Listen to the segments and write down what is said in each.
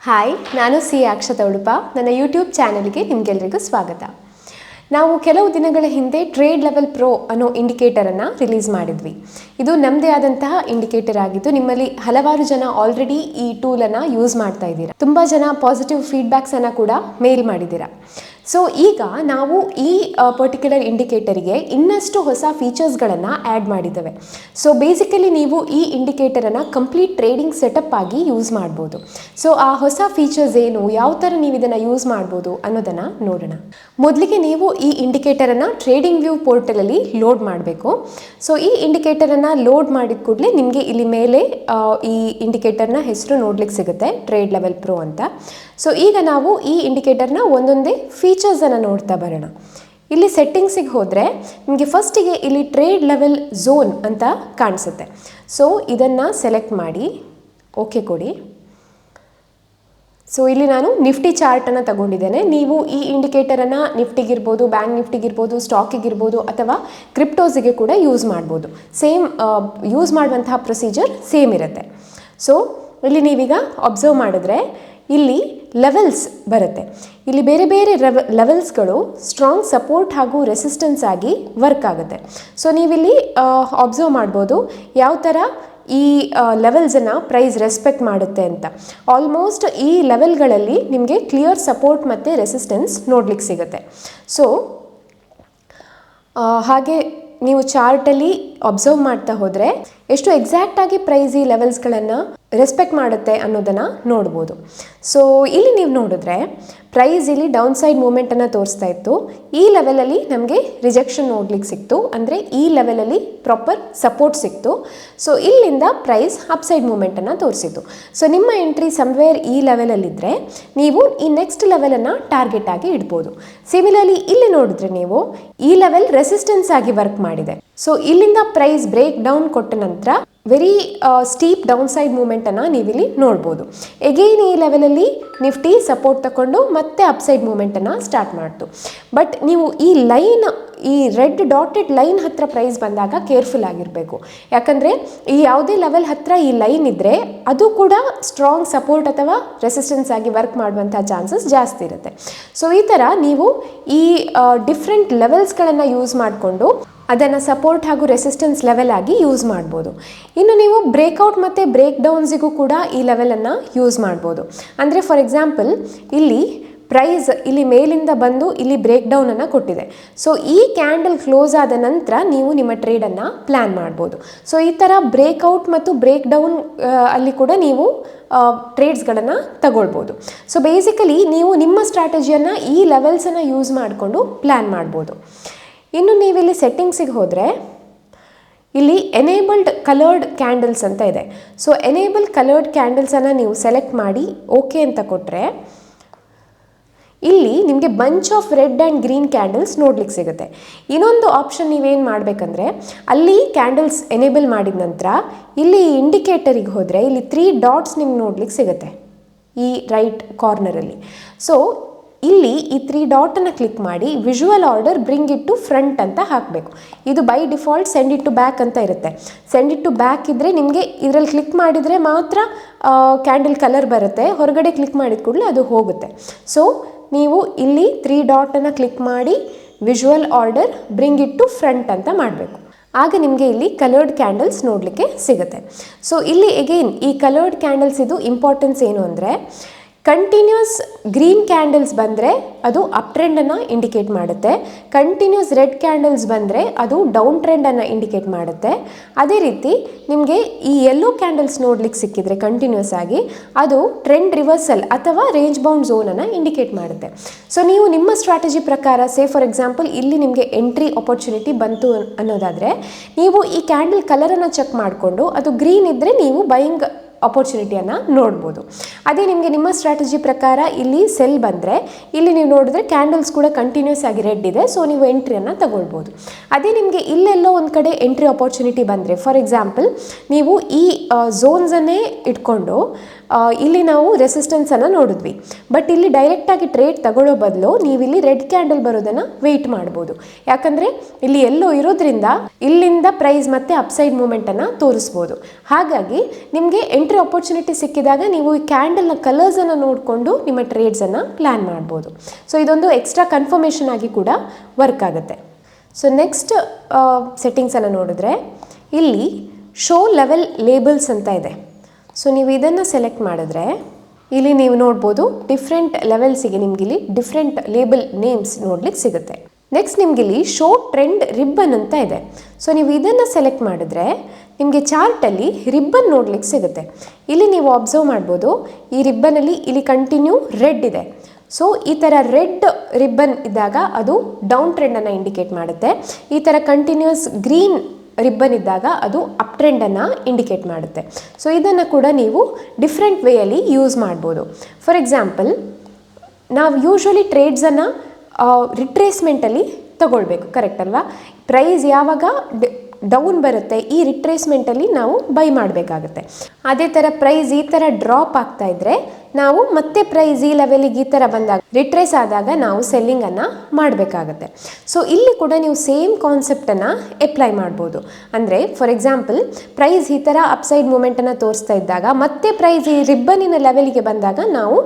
Hi, ನಾನು C Akshata Udupa. ನನ್ನ YouTube ಚಾನಲ್ಗೆ ನಿಮಗೆಲ್ಲರಿಗೂ ಸ್ವಾಗತ. ನಾವು ಕೆಲವು ದಿನಗಳ ಹಿಂದೆ ಟ್ರೇಡ್ ಲೆವೆಲ್ ಪ್ರೋ ಅನ್ನೋ ಇಂಡಿಕೇಟರನ್ನು ರಿಲೀಸ್ ಮಾಡಿದ್ವಿ. ಇದು ನಮ್ಮದೇ ಆದಂತಹ ಇಂಡಿಕೇಟರ್ ಆಗಿದ್ದು, ನಿಮ್ಮಲ್ಲಿ ಹಲವಾರು ಜನ ಆಲ್ರೆಡಿ ಈ ಟೂಲನ್ನು ಯೂಸ್ ಮಾಡ್ತಾ ಇದ್ದೀರಾ. ತುಂಬ ಜನ ಪಾಸಿಟಿವ್ ಫೀಡ್ಬ್ಯಾಕ್ಸನ್ನು ಕೂಡ ಮೇಲ್ ಮಾಡಿದ್ದೀರಾ. ಸೊ ಈಗ ನಾವು ಈ ಪರ್ಟಿಕ್ಯುಲರ್ ಇಂಡಿಕೇಟರಿಗೆ ಇನ್ನಷ್ಟು ಹೊಸ ಫೀಚರ್ಸ್ಗಳನ್ನು ಆ್ಯಡ್ ಮಾಡಿದ್ದೇವೆ. ಸೊ ಬೇಸಿಕಲಿ ನೀವು ಈ ಇಂಡಿಕೇಟರನ್ನು ಕಂಪ್ಲೀಟ್ ಟ್ರೇಡಿಂಗ್ ಸೆಟಪ್ ಆಗಿ ಯೂಸ್ ಮಾಡ್ಬೋದು. ಸೊ ಆ ಹೊಸ ಫೀಚರ್ಸ್ ಏನು, ಯಾವ ಥರ ನೀವು ಇದನ್ನು ಯೂಸ್ ಮಾಡ್ಬೋದು ಅನ್ನೋದನ್ನು ನೋಡೋಣ. ಮೊದಲಿಗೆ ನೀವು ಈ ಇಂಡಿಕೇಟರನ್ನು ಟ್ರೇಡಿಂಗ್ ವ್ಯೂ ಪೋರ್ಟಲಲ್ಲಿ ಲೋಡ್ ಮಾಡಬೇಕು. ಸೊ ಈ ಇಂಡಿಕೇಟರನ್ನು ಲೋಡ್ ಮಾಡಿದ ಕೂಡಲೇ ನಿಮಗೆ ಇಲ್ಲಿ ಮೇಲೆ ಈ ಇಂಡಿಕೇಟರ್ನ ಹೆಸರು ನೋಡ್ಲಿಕ್ಕೆ ಸಿಗುತ್ತೆ, ಟ್ರೇಡ್ ಲೆವೆಲ್ ಪ್ರೋ ಅಂತ. ಸೊ ಈಗ ನಾವು ಈ ಇಂಡಿಕೇಟರ್ನ ಒಂದೊಂದೇ ಫೀಚರ್ಸನ್ನು ನೋಡ್ತಾ ಬರೋಣ. ಇಲ್ಲಿ ಸೆಟ್ಟಿಂಗ್ಸಿಗೆ ಹೋದರೆ ನಿಮಗೆ ಫಸ್ಟಿಗೆ ಇಲ್ಲಿ ಟ್ರೇಡ್ ಲೆವೆಲ್ ಝೋನ್ ಅಂತ ಕಾಣಿಸುತ್ತೆ. ಸೊ ಇದನ್ನು ಸೆಲೆಕ್ಟ್ ಮಾಡಿ ಓಕೆ ಕೊಡಿ. ಸೊ ಇಲ್ಲಿ ನಾನು ನಿಫ್ಟಿ ಚಾರ್ಟನ್ನು ತಗೊಂಡಿದ್ದೇನೆ. ನೀವು ಈ ಇಂಡಿಕೇಟರನ್ನು ನಿಫ್ಟಿಗಿರ್ಬೋದು, ಬ್ಯಾಂಕ್ ನಿಫ್ಟಿಗಿರ್ಬೋದು, ಸ್ಟಾಕಿಗಿರ್ಬೋದು ಅಥವಾ ಕ್ರಿಪ್ಟೋಸಿಗೆ ಕೂಡ ಯೂಸ್ ಮಾಡ್ಬೋದು. ಸೇಮ್ ಯೂಸ್ ಮಾಡುವಂತಹ ಪ್ರೊಸೀಜರ್ ಸೇಮ್ ಇರುತ್ತೆ. ಸೊ ಇಲ್ಲಿ ನೀವೀಗ ಅಬ್ಸರ್ವ್ ಮಾಡಿದ್ರೆ ಇಲ್ಲಿ ಲೆವೆಲ್ಸ್ ಬರುತ್ತೆ. ಇಲ್ಲಿ ಬೇರೆ ಬೇರೆ ಲೆವೆಲ್ಸ್ಗಳು ಸ್ಟ್ರಾಂಗ್ ಸಪೋರ್ಟ್ ಹಾಗೂ ರೆಸಿಸ್ಟೆನ್ಸ್ ಆಗಿ ವರ್ಕ್ ಆಗುತ್ತೆ. ಸೊ ನೀವಿಲ್ಲಿ ಅಬ್ಸರ್ವ್ ಮಾಡ್ಬೋದು ಯಾವ ಥರ ಈ ಲೆವೆಲ್ಸನ್ನು ಪ್ರೈಸ್ ರೆಸ್ಪೆಕ್ಟ್ ಮಾಡುತ್ತೆ ಅಂತ. ಆಲ್ಮೋಸ್ಟ್ ಈ ಲೆವೆಲ್ಗಳಲ್ಲಿ ನಿಮಗೆ ಕ್ಲಿಯರ್ ಸಪೋರ್ಟ್ ಮತ್ತು ರೆಸಿಸ್ಟೆನ್ಸ್ ನೋಡ್ಲಿಕ್ಕೆ ಸಿಗುತ್ತೆ. ಸೊ ಹಾಗೆ ನೀವು ಚಾರ್ಟಲ್ಲಿ ಅಬ್ಸರ್ವ್ ಮಾಡ್ತಾ ಹೋದರೆ ಎಷ್ಟು ಎಕ್ಸಾಕ್ಟಾಗಿ ಪ್ರೈಸ್ ಈ ಲೆವೆಲ್ಸ್ಗಳನ್ನು ರೆಸ್ಪೆಕ್ಟ್ ಮಾಡುತ್ತೆ ಅನ್ನೋದನ್ನು ನೋಡ್ಬೋದು. ಸೊ ಇಲ್ಲಿ ನೀವು ನೋಡಿದ್ರೆ ಪ್ರೈಸ್ ಇಲ್ಲಿ ಡೌನ್ ಸೈಡ್ ಮೂಮೆಂಟನ್ನು ತೋರಿಸ್ತಾ ಇತ್ತು. ಈ ಲೆವೆಲಲ್ಲಿ ನಮಗೆ ರಿಜೆಕ್ಷನ್ ನೋಡ್ಲಿಕ್ಕೆ ಸಿಕ್ತು, ಅಂದರೆ ಈ ಲೆವೆಲಲ್ಲಿ ಪ್ರಾಪರ್ ಸಪೋರ್ಟ್ ಸಿಕ್ತು. ಸೊ ಇಲ್ಲಿಂದ ಪ್ರೈಸ್ ಅಪ್ ಸೈಡ್ ಮೂಮೆಂಟನ್ನು ತೋರಿಸಿತ್ತು. ಸೊ ನಿಮ್ಮ ಎಂಟ್ರಿ ಸಮ್ವೇರ್ ಈ ಲೆವೆಲಲ್ಲಿದ್ದರೆ ನೀವು ಈ ನೆಕ್ಸ್ಟ್ ಲೆವೆಲನ್ನು ಟಾರ್ಗೆಟ್ ಆಗಿ ಇಡ್ಬೋದು. ಸಿಮಿಲರ್ಲಿ ಇಲ್ಲಿ ನೋಡಿದ್ರೆ ನೀವು ಈ ಲೆವೆಲ್ ರೆಸಿಸ್ಟೆನ್ಸ್ ಆಗಿ ವರ್ಕ್ ಮಾಡಿದೆ. ಸೊ ಇಲ್ಲಿಂದ ಪ್ರೈಸ್ ಬ್ರೇಕ್ ಡೌನ್ ಕೊಟ್ಟ ನಂತರ ವೆರಿ ಸ್ಟೀಪ್ ಡೌನ್ ಸೈಡ್ ಮೂಮೆಂಟನ್ನು ನೀವಿಲ್ಲಿ ನೋಡ್ಬೋದು. ಎಗೈನ್ ಈ ಲೆವೆಲಲ್ಲಿ ನಿಫ್ಟಿ ಸಪೋರ್ಟ್ ತಗೊಂಡು ಮತ್ತೆ ಅಪ್ ಸೈಡ್ ಮೂಮೆಂಟನ್ನು ಸ್ಟಾರ್ಟ್ ಮಾಡ್ತು. ಬಟ್ ನೀವು ಈ ಲೈನ್, ಈ ರೆಡ್ ಡಾಟೆಡ್ ಲೈನ್ ಹತ್ರ ಪ್ರೈಸ್ ಬಂದಾಗ ಕೇರ್ಫುಲ್ ಆಗಿರಬೇಕು. ಯಾಕಂದರೆ ಈ ಯಾವುದೇ ಲೆವೆಲ್ ಹತ್ರ ಈ ಲೈನ್ ಇದ್ದರೆ ಅದು ಕೂಡ ಸ್ಟ್ರಾಂಗ್ ಸಪೋರ್ಟ್ ಅಥವಾ ರೆಸಿಸ್ಟೆನ್ಸ್ ಆಗಿ ವರ್ಕ್ ಮಾಡುವಂಥ ಚಾನ್ಸಸ್ ಜಾಸ್ತಿ ಇರುತ್ತೆ. ಸೊ ಈ ಥರ ನೀವು ಈ ಡಿಫ್ರೆಂಟ್ ಲೆವೆಲ್ಸ್ಗಳನ್ನು ಯೂಸ್ ಮಾಡಿಕೊಂಡು ಅದನ್ನು ಸಪೋರ್ಟ್ ಹಾಗೂ ರೆಸಿಸ್ಟೆನ್ಸ್ ಲೆವೆಲ್ ಆಗಿ ಯೂಸ್ ಮಾಡ್ಬೋದು. ಇನ್ನು ನೀವು ಬ್ರೇಕ್ಔಟ್ ಮತ್ತು ಬ್ರೇಕ್ ಡೌನ್ಸಿಗೂ ಕೂಡ ಈ ಲೆವೆಲನ್ನು ಯೂಸ್ ಮಾಡ್ಬೋದು. ಅಂದರೆ ಫಾರ್ ಎಕ್ಸಾಂಪಲ್ ಇಲ್ಲಿ ಪ್ರೈಸ್ ಇಲ್ಲಿ ಮೇಲಿಂದ ಬಂದು ಇಲ್ಲಿ ಬ್ರೇಕ್ ಡೌನನ್ನು ಕೊಟ್ಟಿದೆ. ಸೊ ಈ ಕ್ಯಾಂಡಲ್ ಕ್ಲೋಸ್ ಆದ ನಂತರ ನೀವು ನಿಮ್ಮ ಟ್ರೇಡನ್ನು ಪ್ಲ್ಯಾನ್ ಮಾಡ್ಬೋದು. ಸೊ ಈ ಥರ ಬ್ರೇಕ್ಔಟ್ ಮತ್ತು ಬ್ರೇಕ್ ಡೌನ್ ಅಲ್ಲಿ ಕೂಡ ನೀವು ಟ್ರೇಡ್ಸ್ಗಳನ್ನು ತಗೊಳ್ಬೋದು. ಸೊ ಬೇಸಿಕಲಿ ನೀವು ನಿಮ್ಮ ಸ್ಟ್ರಾಟಜಿಯನ್ನು ಈ ಲೆವೆಲ್ಸನ್ನು ಯೂಸ್ ಮಾಡಿಕೊಂಡು ಪ್ಲ್ಯಾನ್ ಮಾಡ್ಬೋದು. ಇನ್ನು ನೀವಿಲ್ಲಿ ಸೆಟ್ಟಿಂಗ್ಸಿಗೆ ಹೋದರೆ ಇಲ್ಲಿ ಎನೇಬಲ್ಡ್ ಕಲರ್ಡ್ ಕ್ಯಾಂಡಲ್ಸ್ ಅಂತ ಇದೆ. ಸೊ ಎನೇಬಲ್ ಕಲರ್ಡ್ ಕ್ಯಾಂಡಲ್ಸನ್ನು ನೀವು ಸೆಲೆಕ್ಟ್ ಮಾಡಿ ಓಕೆ ಅಂತ ಕೊಟ್ಟರೆ ಇಲ್ಲಿ ನಿಮಗೆ bunch of red and green candles ನೋಡ್ಲಿಕ್ಕೆ ಸಿಗುತ್ತೆ. ಇನ್ನೊಂದು ಆಪ್ಷನ್ ನೀವೇನು ಮಾಡಬೇಕಂದ್ರೆ ಅಲ್ಲಿ ಕ್ಯಾಂಡಲ್ಸ್ ಎನೇಬಲ್ ಮಾಡಿದ ನಂತರ ಇಲ್ಲಿ ಇಂಡಿಕೇಟರಿಗೆ ಹೋದರೆ ಇಲ್ಲಿ 3 ಡಾಟ್ಸ್ ನಿಮ್ಗೆ ನೋಡ್ಲಿಕ್ಕೆ ಸಿಗುತ್ತೆ ಈ ರೈಟ್ ಕಾರ್ನರಲ್ಲಿ. ಸೊ ಇಲ್ಲಿ ಈ 3 ಡಾಟನ್ನು ಕ್ಲಿಕ್ ಮಾಡಿ visual order bring it to front ಅಂತ ಹಾಕಬೇಕು. ಇದು by default send it to back ಅಂತ ಇರುತ್ತೆ. ಸೆಂಡ್ ಇಟ್ ಟು ಬ್ಯಾಕ್ ಇದ್ದರೆ ನಿಮಗೆ ಇದರಲ್ಲಿ ಕ್ಲಿಕ್ ಮಾಡಿದರೆ ಮಾತ್ರ ಕ್ಯಾಂಡಲ್ ಕಲರ್ ಬರುತ್ತೆ. ಹೊರಗಡೆ ಕ್ಲಿಕ್ ಮಾಡಿದ ಕೂಡಲೇ ಅದು ಹೋಗುತ್ತೆ. ಸೊ ನೀವು ಇಲ್ಲಿ 3 ಡಾಟನ್ನು ಕ್ಲಿಕ್ ಮಾಡಿ visual order bring it to front ಅಂತ ಮಾಡಬೇಕು. ಆಗ ನಿಮಗೆ ಇಲ್ಲಿ ಕಲರ್ಡ್ ಕ್ಯಾಂಡಲ್ಸ್ ನೋಡಲಿಕ್ಕೆ ಸಿಗುತ್ತೆ. ಸೊ ಇಲ್ಲಿ ಎಗೈನ್ ಈ ಕಲರ್ಡ್ ಕ್ಯಾಂಡಲ್ಸ್ ಇದು ಇಂಪಾರ್ಟೆನ್ಸ್ ಏನು ಅಂದರೆ ಕಂಟಿನ್ಯೂಸ್ ಗ್ರೀನ್ ಕ್ಯಾಂಡಲ್ಸ್ ಬಂದರೆ ಅದು ಅಪ್ ಟ್ರೆಂಡನ್ನು ಇಂಡಿಕೇಟ್ ಮಾಡುತ್ತೆ. ಕಂಟಿನ್ಯೂಸ್ ರೆಡ್ ಕ್ಯಾಂಡಲ್ಸ್ ಬಂದರೆ ಅದು ಡೌನ್ ಟ್ರೆಂಡನ್ನು ಇಂಡಿಕೇಟ್ ಮಾಡುತ್ತೆ. ಅದೇ ರೀತಿ ನಿಮಗೆ ಈ ಯೆಲ್ಲೋ ಕ್ಯಾಂಡಲ್ಸ್ ನೋಡ್ಲಿಕ್ಕೆ ಸಿಕ್ಕಿದ್ರೆ ಕಂಟಿನ್ಯೂಸ್ ಆಗಿ ಅದು ಟ್ರೆಂಡ್ ರಿವರ್ಸಲ್ ಅಥವಾ ರೇಂಜ್ ಬೌಂಡ್ ಝೋನನ್ನು ಇಂಡಿಕೇಟ್ ಮಾಡುತ್ತೆ. ಸೊ ನೀವು ನಿಮ್ಮ ಸ್ಟ್ರಾಟಜಿ ಪ್ರಕಾರ ಫಾರ್ ಎಕ್ಸಾಂಪಲ್ ಇಲ್ಲಿ ನಿಮಗೆ ಎಂಟ್ರಿ ಆಪರ್ಚುನಿಟಿ ಬಂತು ಅನ್ನೋದಾದರೆ ನೀವು ಈ ಕ್ಯಾಂಡಲ್ ಕಲರನ್ನು ಚೆಕ್ ಮಾಡಿಕೊಂಡು ಅದು ಗ್ರೀನ್ ಇದ್ದರೆ ನೀವು ಬೈಯಿಂಗ್ ಆಪರ್ಚುನಿಟಿಯನ್ನು ನೋಡ್ಬೋದು. ಅದೇ ನಿಮಗೆ ನಿಮ್ಮ ಸ್ಟ್ರಾಟಜಿ ಪ್ರಕಾರ ಇಲ್ಲಿ ಸೆಲ್ ಬಂದರೆ ಇಲ್ಲಿ ನೀವು ನೋಡಿದ್ರೆ ಕ್ಯಾಂಡಲ್ಸ್ ಕೂಡ ಕಂಟಿನ್ಯೂಸ್ ಆಗಿ ರೆಡ್ ಇದೆ. ಸೊ ನೀವು ಎಂಟ್ರಿಯನ್ನು ತಗೊಳ್ಬೋದು. ಅದೇ ನಿಮಗೆ ಇಲ್ಲೆಲ್ಲೋ ಒಂದು ಕಡೆ ಎಂಟ್ರಿ ಆಪರ್ಚುನಿಟಿ ಬಂದರೆ ಫಾರ್ ಎಕ್ಸಾಂಪಲ್ ನೀವು ಈ ಝೋನ್ಸನ್ನೇ ಇಟ್ಕೊಂಡು ಇಲ್ಲಿ ನಾವು ರೆಸಿಸ್ಟೆನ್ಸನ್ನು ನೋಡಿದ್ವಿ. ಬಟ್ ಇಲ್ಲಿ ಡೈರೆಕ್ಟಾಗಿ ಟ್ರೇಡ್ ತಗೊಳ್ಳೋ ಬದಲು ನೀವಿಲ್ಲಿ ರೆಡ್ ಕ್ಯಾಂಡಲ್ ಬರೋದನ್ನು ವೆಯ್ಟ್ ಮಾಡ್ಬೋದು. ಯಾಕಂದರೆ ಇಲ್ಲಿ ಎಲ್ಲೋ ಇರೋದ್ರಿಂದ ಇಲ್ಲಿಂದ ಪ್ರೈಸ್ ಮತ್ತೆ ಅಪ್ಸೈಡ್ ಮೂಮೆಂಟನ್ನು ತೋರಿಸ್ಬೋದು. ಹಾಗಾಗಿ ನಿಮಗೆ ಎಂಟ್ರಿ ಎಂಟ್ರಿ ಆಪರ್ಚುನಿಟಿ ಸಿಕ್ಕಿದಾಗ ನೀವು ಈ ಕ್ಯಾಂಡಲ್ನ ಕಲರ್ಸನ್ನು ನೋಡಿಕೊಂಡು ನಿಮ್ಮ ಟ್ರೇಡ್ಸನ್ನು ಪ್ಲ್ಯಾನ್ ಮಾಡ್ಬೋದು. ಸೊ ಇದೊಂದು ಎಕ್ಸ್ಟ್ರಾ ಕನ್ಫರ್ಮೇಷನ್ ಆಗಿ ಕೂಡ ವರ್ಕ್ ಆಗುತ್ತೆ. ಸೊ ನೆಕ್ಸ್ಟ್ ಸೆಟ್ಟಿಂಗ್ಸನ್ನು ನೋಡಿದ್ರೆ ಇಲ್ಲಿ ಶೋ ಲೆವೆಲ್ ಲೇಬಲ್ಸ್ ಅಂತ ಇದೆ. ಸೊ ನೀವು ಇದನ್ನು ಸೆಲೆಕ್ಟ್ ಮಾಡಿದ್ರೆ ಇಲ್ಲಿ ನೀವು ನೋಡ್ಬೋದು ಡಿಫ್ರೆಂಟ್ ಲೆವೆಲ್ಸಿಗೆ ನಿಮಗಿಲ್ಲಿ ಡಿಫ್ರೆಂಟ್ ಲೇಬಲ್ ನೇಮ್ಸ್ ನೋಡ್ಲಿಕ್ಕೆ ಸಿಗುತ್ತೆ. ನೆಕ್ಸ್ಟ್ ನಿಮಗಿಲ್ಲಿ ಶೋ ಟ್ರೆಂಡ್ ರಿಬ್ಬನ್ ಅಂತ ಇದೆ. ಸೊ ನೀವು ಇದನ್ನು ಸೆಲೆಕ್ಟ್ ಮಾಡಿದ್ರೆ ನಿಮಗೆ ಚಾರ್ಟಲ್ಲಿ ರಿಬ್ಬನ್ ನೋಡ್ಲಿಕ್ಕೆ ಸಿಗುತ್ತೆ. ಇಲ್ಲಿ ನೀವು ಅಬ್ಸರ್ವ್ ಮಾಡ್ಬೋದು, ಈ ರಿಬ್ಬನಲ್ಲಿ ಇಲ್ಲಿ ಕಂಟಿನ್ಯೂ ರೆಡ್ ಇದೆ. ಸೊ ಈ ಥರ ರೆಡ್ ರಿಬ್ಬನ್ ಇದ್ದಾಗ ಅದು ಡೌನ್ ಟ್ರೆಂಡನ್ನು ಇಂಡಿಕೇಟ್ ಮಾಡುತ್ತೆ. ಈ ಥರ ಕಂಟಿನ್ಯೂಸ್ ಗ್ರೀನ್ ರಿಬ್ಬನ್ ಇದ್ದಾಗ ಅದು ಅಪ್ ಟ್ರೆಂಡನ್ನು ಇಂಡಿಕೇಟ್ ಮಾಡುತ್ತೆ. ಸೊ ಇದನ್ನು ಕೂಡ ನೀವು ಡಿಫ್ರೆಂಟ್ ವೇಯಲ್ಲಿ ಯೂಸ್ ಮಾಡ್ಬೋದು. ಫಾರ್ ಎಕ್ಸಾಂಪಲ್, ನಾವು ಯೂಶ್ವಲಿ ಟ್ರೇಡ್ಸನ್ನು ರಿಟ್ರೇಸ್ಮೆಂಟಲ್ಲಿ ತಗೊಳ್ಬೇಕು, ಕರೆಕ್ಟ್ ಅಲ್ವಾ? ಪ್ರೈಸ್ ಯಾವಾಗ ಡೌನ್ ಬರುತ್ತೆ ಈ ರಿಟ್ರೇಸ್ಮೆಂಟಲ್ಲಿ ನಾವು ಬೈ ಮಾಡಬೇಕಾಗುತ್ತೆ. ಅದೇ ಥರ ಪ್ರೈಸ್ ಈ ಥರ ಡ್ರಾಪ್ ಆಗ್ತಾ ಇದ್ದರೆ ನಾವು ಮತ್ತೆ ಪ್ರೈಸ್ ಈ ಲೆವೆಲಿಗೆ ಈ ಥರ ಬಂದಾಗ ರಿಟ್ರೇಸ್ ಆದಾಗ ನಾವು ಸೆಲ್ಲಿಂಗನ್ನು ಮಾಡಬೇಕಾಗತ್ತೆ. ಸೊ ಇಲ್ಲಿ ಕೂಡ ನೀವು ಸೇಮ್ ಕಾನ್ಸೆಪ್ಟನ್ನು ಅಪ್ಲೈ ಮಾಡ್ಬೋದು. ಅಂದರೆ ಫಾರ್ ಎಕ್ಸಾಂಪಲ್, ಪ್ರೈಸ್ ಈ ಥರ ಅಪ್ಸೈಡ್ ಮೂಮೆಂಟನ್ನು ತೋರಿಸ್ತಾ ಇದ್ದಾಗ ಮತ್ತೆ ಪ್ರೈಸ್ ಈ ರಿಬ್ಬನಿನ ಲೆವೆಲಿಗೆ ಬಂದಾಗ ನಾವು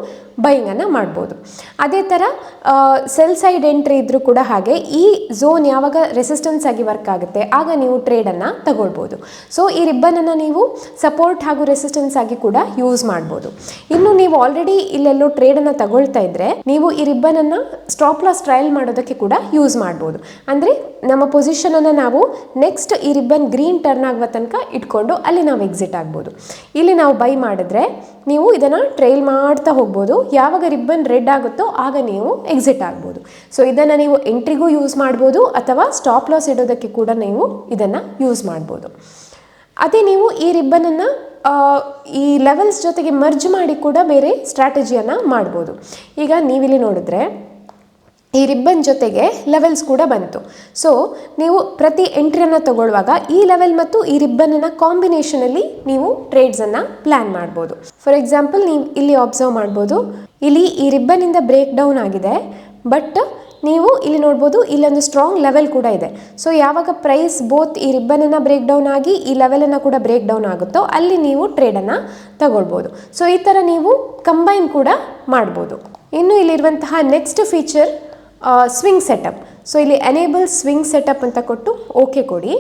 ಬೈಯಿಂಗನ್ನು ಮಾಡ್ಬೋದು. ಅದೇ ಥರ ಸೆಲ್ ಸೈಡ್ ಎಂಟ್ರಿ ಇದ್ದರೂ ಕೂಡ ಹಾಗೆ ಈ ಝೋನ್ ಯಾವಾಗ ರೆಸಿಸ್ಟೆನ್ಸ್ ಆಗಿ ವರ್ಕ್ ಆಗುತ್ತೆ ಆಗ ನೀವು ಟ್ರೇಡನ್ನು ತಗೊಳ್ಬೋದು. ಸೊ ಈ ರಿಬ್ಬನನ್ನು ನೀವು ಸಪೋರ್ಟ್ ಹಾಗೂ ರೆಸಿಸ್ಟೆನ್ಸ್ ಆಗಿ ಕೂಡ ಯೂಸ್ ಮಾಡ್ಬೋದು. ಇನ್ನು ನೀವು ಆಲ್ರೆಡಿ ಇಲ್ಲೆಲ್ಲೋ ಟ್ರೇಡನ್ನು ತಗೊಳ್ತಾ ಇದ್ರೆ ನೀವು ಈ ರಿಬ್ಬನನ್ನು ಸ್ಟಾಪ್ ಲಾಸ್ ಟ್ರಯಲ್ ಮಾಡೋದಕ್ಕೆ ಕೂಡ ಯೂಸ್ ಮಾಡ್ಬೋದು. ಅಂದರೆ ನಮ್ಮ ಪೊಸಿಷನನ್ನು ನಾವು ನೆಕ್ಸ್ಟ್ ಈ ರಿಬ್ಬನ್ ಗ್ರೀನ್ ಟರ್ನ್ ಆಗುವ ತನಕ ಇಟ್ಕೊಂಡು ಅಲ್ಲಿ ನಾವು ಎಕ್ಸಿಟ್ ಆಗ್ಬೋದು. ಇಲ್ಲಿ ನಾವು ಬೈ ಮಾಡಿದ್ರೆ ನೀವು ಇದನ್ನು ಟ್ರೈಲ್ ಮಾಡ್ತಾ ಹೋಗ್ಬೋದು. ಯಾವಾಗ ರಿಬ್ಬನ್ ರೆಡ್ ಆಗುತ್ತೋ ಆಗ ನೀವು ಎಕ್ಸಿಟ್ ಆಗ್ಬೋದು. ಸೊ ಇದನ್ನು ನೀವು ಎಂಟ್ರಿಗೂ ಯೂಸ್ ಮಾಡ್ಬೋದು ಅಥವಾ ಸ್ಟಾಪ್ ಲಾಸ್ ಇಡೋದಕ್ಕೆ ಕೂಡ ನೀವು ಇದನ್ನು ಯೂಸ್ ಮಾಡ್ಬೋದು. ಅದೇ ನೀವು ಈ ರಿಬ್ಬನನ್ನು ಈ ಲೆವೆಲ್ಸ್ ಜೊತೆಗೆ ಮರ್ಜ್ ಮಾಡಿ ಕೂಡ ಬೇರೆ ಸ್ಟ್ರಾಟಜಿಯನ್ನು ಮಾಡ್ಬೋದು. ಈಗ ನೀವಿಲ್ಲಿ ನೋಡಿದ್ರೆ ಈ ರಿಬ್ಬನ್ ಜೊತೆಗೆ ಲೆವೆಲ್ಸ್ ಕೂಡ ಬಂತು. ಸೊ ನೀವು ಪ್ರತಿ ಎಂಟ್ರಿಯನ್ನು ತಗೊಳ್ಳುವಾಗ ಈ ಲೆವೆಲ್ ಮತ್ತು ಈ ರಿಬ್ಬನ್ನ ಕಾಂಬಿನೇಷನಲ್ಲಿ ನೀವು ಟ್ರೇಡ್ಸನ್ನು ಪ್ಲ್ಯಾನ್ ಮಾಡ್ಬೋದು. ಫಾರ್ ಎಕ್ಸಾಂಪಲ್, ನೀವು ಇಲ್ಲಿ ಅಬ್ಸರ್ವ್ ಮಾಡ್ಬೋದು, ಇಲ್ಲಿ ಈ ರಿಬ್ಬನಿಂದ ಬ್ರೇಕ್ ಡೌನ್ ಆಗಿದೆ. ಬಟ್ ನೀವು ಇಲ್ಲಿ ನೋಡ್ಬೋದು ಇಲ್ಲೊಂದು ಸ್ಟ್ರಾಂಗ್ ಲೆವೆಲ್ ಕೂಡ ಇದೆ. ಸೊ ಯಾವಾಗ ಪ್ರೈಸ್ ಬೋತ್ ಈ ರಿಬ್ಬನನ್ನು ಬ್ರೇಕ್ ಡೌನ್ ಆಗಿ ಈ ಲೆವೆಲನ್ನು ಕೂಡ ಬ್ರೇಕ್ ಡೌನ್ ಆಗುತ್ತೋ ಅಲ್ಲಿ ನೀವು ಟ್ರೇಡನ್ನು ತಗೊಳ್ಬೋದು. ಸೊ ಈ ಥರ ನೀವು ಕಂಬೈನ್ ಕೂಡ ಮಾಡ್ಬೋದು. ಇನ್ನು ಇಲ್ಲಿರುವಂತಹ next feature swing setup. So ಇಲ್ಲಿ ಎನೇಬಲ್ ಸ್ವಿಂಗ್ ಸೆಟಪ್ ಅಂತ ಕೊಟ್ಟು ಓಕೆ ಕೊಡಿ.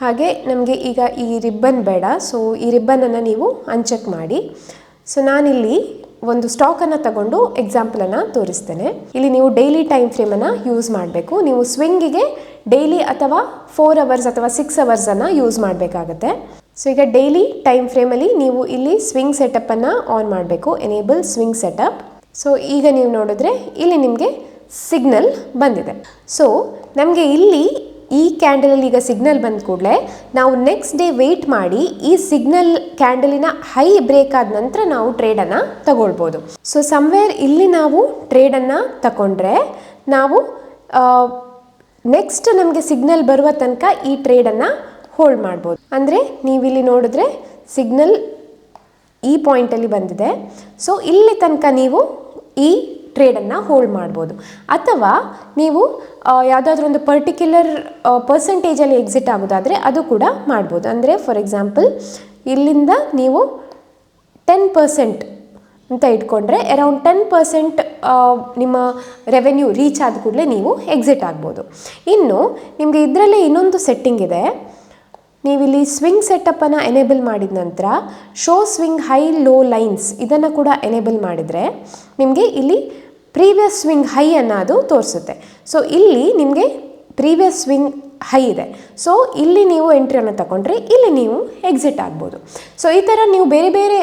ಹಾಗೆ ನಮಗೆ ಈಗ ಈ ರಿಬ್ಬನ್ ಬೇಡ. ಸೊ ಈ ರಿಬ್ಬನನ್ನು ನೀವು ಅನ್ಚೆಕ್ ಮಾಡಿ. ಸೊ ನಾನಿಲ್ಲಿ ಒಂದು ಸ್ಟಾಕನ್ನು ತಗೊಂಡು ಎಕ್ಸಾಂಪಲನ್ನು ತೋರಿಸ್ತೇನೆ. ಇಲ್ಲಿ ನೀವು ಡೈಲಿ ಟೈಮ್ ಫ್ರೇಮನ್ನು ಯೂಸ್ ಮಾಡಬೇಕು. ನೀವು ಸ್ವಿಂಗಿಗೆ ಡೈಲಿ ಅಥವಾ 4 ಅವರ್ಸ್ ಅಥವಾ 6 ಅವರ್ಸನ್ನು ಯೂಸ್ ಮಾಡಬೇಕಾಗತ್ತೆ. ಸೊ ಈಗ ಡೈಲಿ ಟೈಮ್ ಫ್ರೇಮಲ್ಲಿ ನೀವು ಇಲ್ಲಿ ಸ್ವಿಂಗ್ ಸೆಟಪ್ಪನ್ನು ಆನ್ ಮಾಡಬೇಕು, ಎನೇಬಲ್ ಸ್ವಿಂಗ್ ಸೆಟಪ್. ಸೊ ಈಗ ನೀವು ನೋಡಿದ್ರೆ ಇಲ್ಲಿ ನಿಮಗೆ ಸಿಗ್ನಲ್ ಬಂದಿದೆ. ಸೊ ನಮಗೆ ಇಲ್ಲಿ ಈ ಕ್ಯಾಂಡಲಲ್ಲಿ ಈಗ ಸಿಗ್ನಲ್ ಬಂದ ಕೂಡಲೇ ನಾವು ನೆಕ್ಸ್ಟ್ ಡೇ ವೆಯ್ಟ್ ಮಾಡಿ ಈ ಸಿಗ್ನಲ್ ಕ್ಯಾಂಡಲಿನ ಹೈ ಬ್ರೇಕ್ ಆದ ನಂತರ ನಾವು ಟ್ರೇಡನ್ನು ತಗೊಳ್ಬೋದು. ಸೊ ಸಮ್ವೇರ್ ಇಲ್ಲಿ ನಾವು ಟ್ರೇಡನ್ನು ತಗೊಂಡ್ರೆ ನಾವು ನೆಕ್ಸ್ಟ್ ನಮಗೆ ಸಿಗ್ನಲ್ ಬರುವ ತನಕ ಈ ಟ್ರೇಡನ್ನು ಹೋಲ್ಡ್ ಮಾಡ್ಬೋದು. ಅಂದರೆ ನೀವಿಲ್ಲಿ ನೋಡಿದ್ರೆ ಸಿಗ್ನಲ್ ಈ ಪಾಯಿಂಟಲ್ಲಿ ಬಂದಿದೆ. ಸೊ ಇಲ್ಲಿ ತನಕ ನೀವು ಈ ಟ್ರೇಡನ್ನು ಹೋಲ್ಡ್ ಮಾಡ್ಬೋದು. ಅಥವಾ ನೀವು ಯಾವುದಾದ್ರೂ ಒಂದು ಪರ್ಟಿಕ್ಯುಲರ್ ಪರ್ಸೆಂಟೇಜಲ್ಲಿ ಎಕ್ಸಿಟ್ ಆಗೋದಾದರೆ ಅದು ಕೂಡ ಮಾಡ್ಬೋದು. ಅಂದರೆ ಫಾರ್ ಎಕ್ಸಾಂಪಲ್, ಇಲ್ಲಿಂದ ನೀವು 10% ಅಂತ ಇಟ್ಕೊಂಡ್ರೆ ಅರೌಂಡ್ 10% ನಿಮ್ಮ ರೆವೆನ್ಯೂ ರೀಚ್ ಆದ ಕೂಡಲೇ ನೀವು ಎಕ್ಸಿಟ್ ಆಗ್ಬೋದು. ಇನ್ನು ನಿಮಗೆ ಇದರಲ್ಲೇ ಇನ್ನೊಂದು ಸೆಟ್ಟಿಂಗ್ ಇದೆ. ನೀವಿಲ್ಲಿ ಸ್ವಿಂಗ್ ಸೆಟಪ್ಪನ್ನು ಎನೇಬಲ್ ಮಾಡಿದ ನಂತರ show swing high low lines ಇದನ್ನು ಕೂಡ ಎನೇಬಲ್ ಮಾಡಿದರೆ ನಿಮಗೆ ಇಲ್ಲಿ ಪ್ರೀವಿಯಸ್ ಸ್ವಿಂಗ್ ಹೈ ಅನ್ನೋದು ತೋರಿಸುತ್ತೆ. ಸೊ ಇಲ್ಲಿ ನಿಮಗೆ ಪ್ರೀವಿಯಸ್ ಸ್ವಿಂಗ್ ಹೈ ಇದೆ. ಸೊ ಇಲ್ಲಿ ನೀವು ಎಂಟ್ರಿಯನ್ನು ತಗೊಂಡ್ರೆ ಇಲ್ಲಿ ನೀವು ಎಕ್ಸಿಟ್ ಆಗ್ಬೋದು. ಸೊ ಈ ಥರ ನೀವು ಬೇರೆ ಬೇರೆ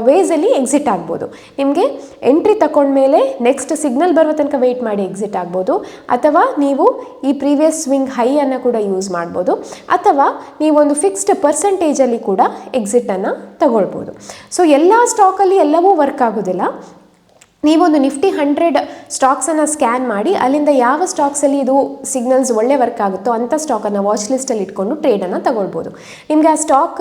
ವೇಸಲ್ಲಿ ಎಕ್ಸಿಟ್ ಆಗ್ಬೋದು. ನಿಮಗೆ ಎಂಟ್ರಿ ತಗೊಂಡ್ಮೇಲೆ ನೆಕ್ಸ್ಟ್ ಸಿಗ್ನಲ್ ಬರುವ ತನಕ ವೆಯ್ಟ್ ಮಾಡಿ ಎಕ್ಸಿಟ್ ಆಗ್ಬೋದು. ಅಥವಾ ನೀವು ಈ ಪ್ರೀವಿಯಸ್ ಸ್ವಿಂಗ್ ಹೈಯನ್ನು ಕೂಡ ಯೂಸ್ ಮಾಡ್ಬೋದು. ಅಥವಾ ನೀವೊಂದು ಫಿಕ್ಸ್ಡ್ ಪರ್ಸೆಂಟೇಜಲ್ಲಿ ಕೂಡ ಎಕ್ಸಿಟನ್ನು ತಗೊಳ್ಬೋದು. ಸೊ ಎಲ್ಲ ಸ್ಟಾಕಲ್ಲಿ ಎಲ್ಲವೂ ವರ್ಕ್ ಆಗೋದಿಲ್ಲ. ನೀವೊಂದು ನಿಫ್ಟಿ 100 ಸ್ಟಾಕ್ಸನ್ನು ಸ್ಕ್ಯಾನ್ ಮಾಡಿ ಅಲ್ಲಿಂದ ಯಾವ ಸ್ಟಾಕ್ಸಲ್ಲಿ ಇದು ಸಿಗ್ನಲ್ಸ್ ಒಳ್ಳೆ ವರ್ಕ್ ಆಗುತ್ತೋ ಅಂಥ ಸ್ಟಾಕನ್ನು ವಾಚ್ ಲಿಸ್ಟಲ್ಲಿ ಇಟ್ಕೊಂಡು ಟ್ರೇಡನ್ನು ತಗೊಳ್ಬೋದು. ನಿಮಗೆ ಆ ಸ್ಟಾಕ್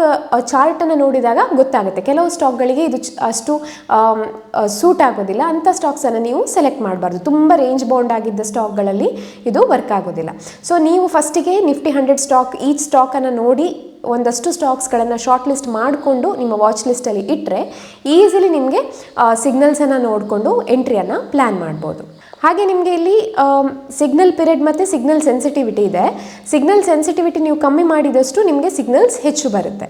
ಚಾರ್ಟನ್ನು ನೋಡಿದಾಗ ಗೊತ್ತಾಗುತ್ತೆ ಕೆಲವು ಸ್ಟಾಕ್ಗಳಿಗೆ ಇದು ಅಷ್ಟು ಸೂಟ್ ಆಗೋದಿಲ್ಲ. ಅಂಥ ಸ್ಟಾಕ್ಸನ್ನು ನೀವು ಸೆಲೆಕ್ಟ್ ಮಾಡಬಾರ್ದು. ತುಂಬ ರೇಂಜ್ ಬೌಂಡ್ ಆಗಿದ್ದ ಸ್ಟಾಕ್ಗಳಲ್ಲಿ ಇದು ವರ್ಕ್ ಆಗೋದಿಲ್ಲ. ಸೊ ನೀವು ಫಸ್ಟಿಗೆ ನಿಫ್ಟಿ 100 ಸ್ಟಾಕ್ ಈಚ್ ಸ್ಟಾಕನ್ನು ನೋಡಿ ಒಂದಷ್ಟು ಸ್ಟಾಕ್ಸ್ಗಳನ್ನು ಶಾರ್ಟ್ ಲಿಸ್ಟ್ ಮಾಡಿಕೊಂಡು ನಿಮ್ಮ ವಾಚ್ ಲಿಸ್ಟಲ್ಲಿ ಇಟ್ಟರೆ ಈಸಿಲಿ ನಿಮಗೆ ಸಿಗ್ನಲ್ಸನ್ನು ನೋಡಿಕೊಂಡು ಎಂಟ್ರಿಯನ್ನು ಪ್ಲ್ಯಾನ್ ಮಾಡ್ಬೋದು. ಹಾಗೆ ನಿಮಗೆ ಇಲ್ಲಿ ಸಿಗ್ನಲ್ ಪಿರಿಯಡ್ ಮತ್ತು ಸಿಗ್ನಲ್ ಸೆನ್ಸಿಟಿವಿಟಿ ಇದೆ. ಸಿಗ್ನಲ್ ಸೆನ್ಸಿಟಿವಿಟಿ ನೀವು ಕಮ್ಮಿ ಮಾಡಿದಷ್ಟು ನಿಮಗೆ ಸಿಗ್ನಲ್ಸ್ ಹೆಚ್ಚು ಬರುತ್ತೆ.